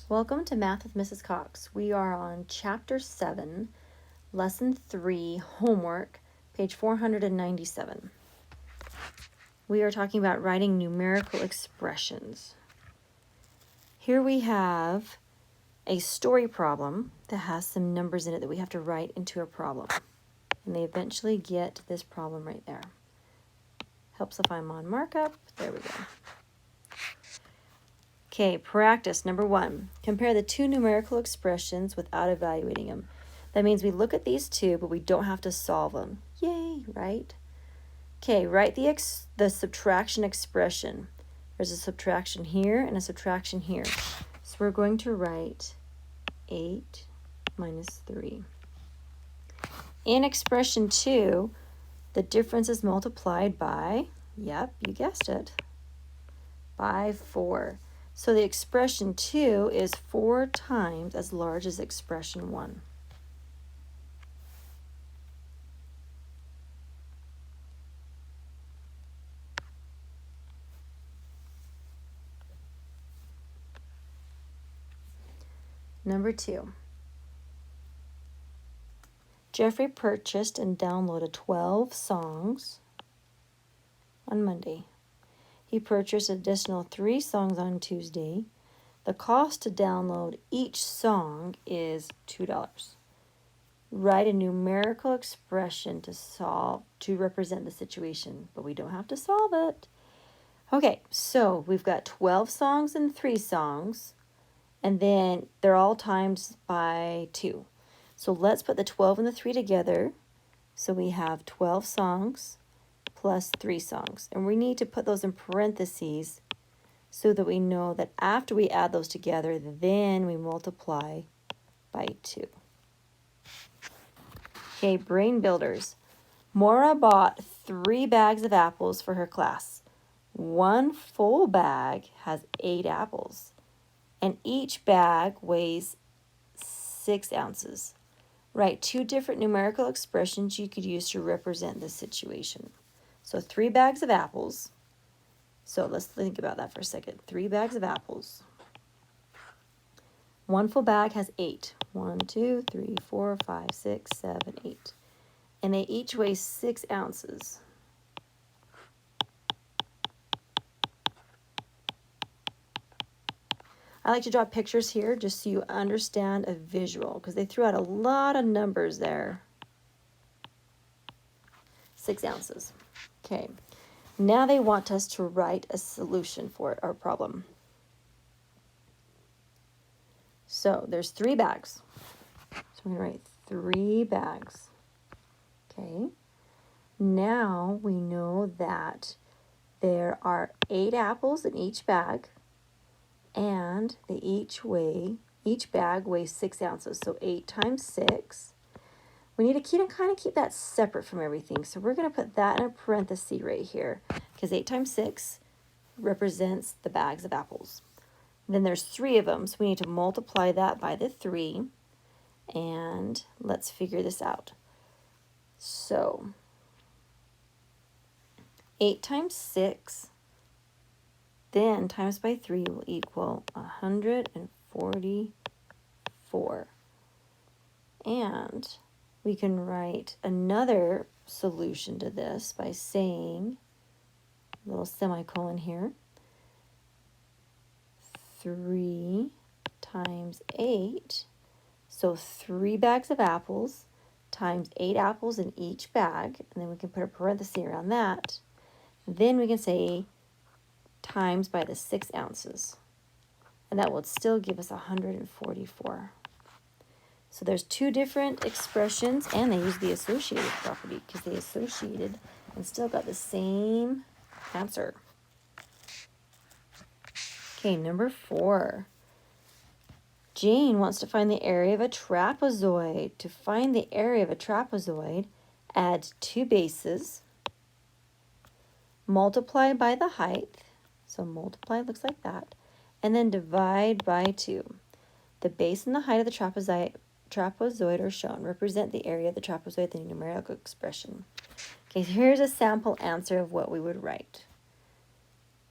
Welcome to Math with Mrs. Cox. We are on Chapter 7, Lesson 3, Homework, page 497. We are talking about writing numerical expressions. Here we have a story problem that has some numbers in it that we have to write into a problem. And they eventually get this problem right there. Helps if I'm on markup. There we go. Okay, practice number 1. Compare the two numerical expressions without evaluating them. That means we look at these two, but we don't have to solve them. Yay, right? Okay, write the subtraction expression. There's a subtraction here and a subtraction here. So we're going to write 8 minus 3. In expression 2, the difference is multiplied by, yep, you guessed it, by 4. So the expression 2 is 4 times as large as expression 1. Number 2. Jeffrey purchased and downloaded 12 songs on Monday. He purchased an additional 3 songs on Tuesday. The cost to download each song is $2. Write a numerical expression to represent the situation, but we don't have to solve it. Okay, so we've got 12 songs and 3 songs, and then they're all times by 2. So let's put the 12 and the 3 together. So we have 12 songs plus 3 songs. And we need to put those in parentheses so that we know that after we add those together, then we multiply by 2. Okay, brain builders. Maura bought 3 bags of apples for her class. 1 full bag has 8 apples, and each bag weighs 6 ounces. Write 2 different numerical expressions you could use to represent this situation. So 3 bags of apples. So let's think about that for a second. 3 bags of apples. 1 full bag has 8. 1, 2, 3, 4, 5, 6, 7, 8. And they each weigh 6 ounces. I like to draw pictures here just so you understand a visual, because they threw out a lot of numbers there. 6 ounces. Okay. Now they want us to write a solution for our problem. So there's 3 bags. So we're going to write 3 bags. Okay. Now we know that there are 8 apples in each bag, and each bag weighs 6 ounces. So 8 times 6. We need to kind of keep that separate from everything. So we're going to put that in a parenthesis right here, because 8 times 6 represents the bags of apples. Then there's 3 of them, so we need to multiply that by the 3. And let's figure this out. So 8 times 6, then times by 3 will equal 144. And we can write another solution to this by saying, a little semicolon here, 3 times 8, so 3 bags of apples times 8 apples in each bag, and then we can put a parenthesis around that. Then we can say times by the 6 ounces, and that will still give us 144. So there's 2 different expressions, and they use the associated property because they associated and still got the same answer. Okay, number 4. Jane wants to find the area of a trapezoid. To find the area of a trapezoid, add 2 bases, multiply by the height, so multiply looks like that, and then divide by 2. The base and the height of the trapezoid are shown. Represent the area of the trapezoid in a numerical expression. Okay, so here's a sample answer of what we would write.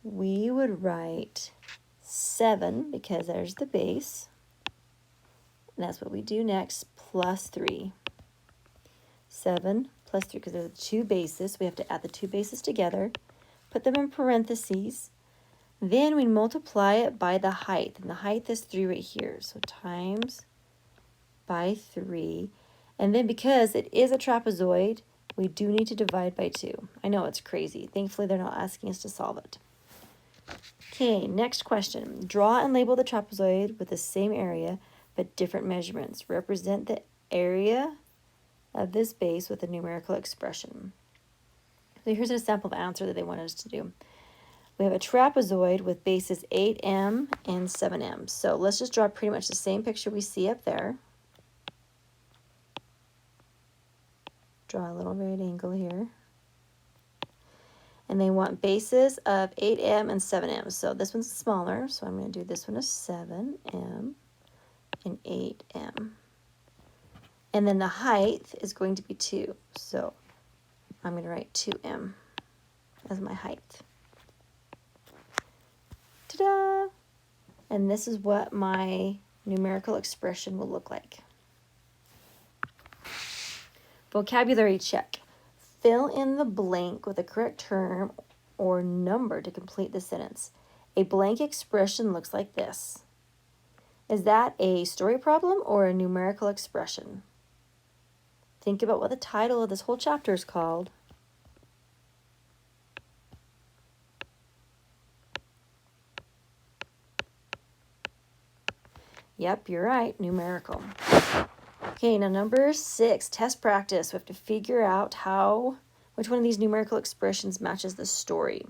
We would write 7, because there's the base. And that's what we do next, plus 3. 7 plus 3, because there's 2 bases. We have to add the 2 bases together, put them in parentheses. Then we multiply it by the height. And the height is 3 right here. So times by 3. And then because it is a trapezoid, we do need to divide by 2. I know it's crazy. Thankfully, they're not asking us to solve it. Okay, next question. Draw and label the trapezoid with the same area but different measurements. Represent the area of this base with a numerical expression. So here's a sample answer that they wanted us to do. We have a trapezoid with bases 8m and 7m. So let's just draw pretty much the same picture we see up there. Draw a little right angle here. And they want bases of 8m and 7m. So this one's smaller, so I'm going to do this one as 7m and 8m. And then the height is going to be 2. So I'm going to write 2m as my height. Ta-da! And this is what my numerical expression will look like. Vocabulary check. Fill in the blank with the correct term or number to complete the sentence. A blank expression looks like this. Is that a story problem or a numerical expression? Think about what the title of this whole chapter is called. Yep, you're right, numerical. Okay, now number 6, test practice. We have to figure out which one of these numerical expressions matches the story.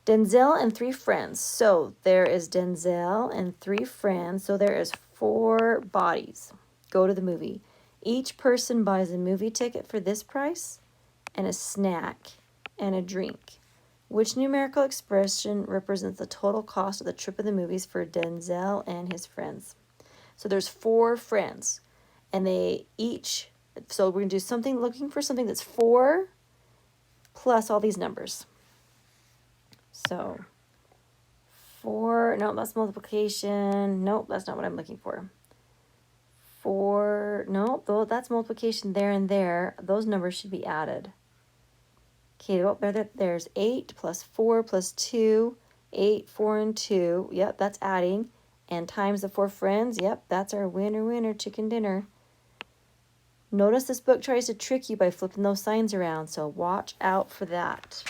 Denzel and 3 friends. So there is Denzel and 3 friends. So there is 4 bodies. Go to the movie. Each person buys a movie ticket for this price and a snack and a drink. Which numerical expression represents the total cost of the trip of the movies for Denzel and his friends? So there's 4 friends, and they each, so we're going to do something, looking for something that's 4 plus all these numbers. So 4, no, that's multiplication. Nope, that's not what I'm looking for. 4, nope, that's multiplication there and there. Those numbers should be added. Okay, well, there's 8 plus 4 plus 2, 8, 4, and 2. Yep, that's adding. And times the 4 friends. Yep, that's our winner, chicken dinner. Notice this book tries to trick you by flipping those signs around, so watch out for that.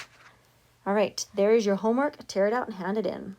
All right, there is your homework. Tear it out and hand it in.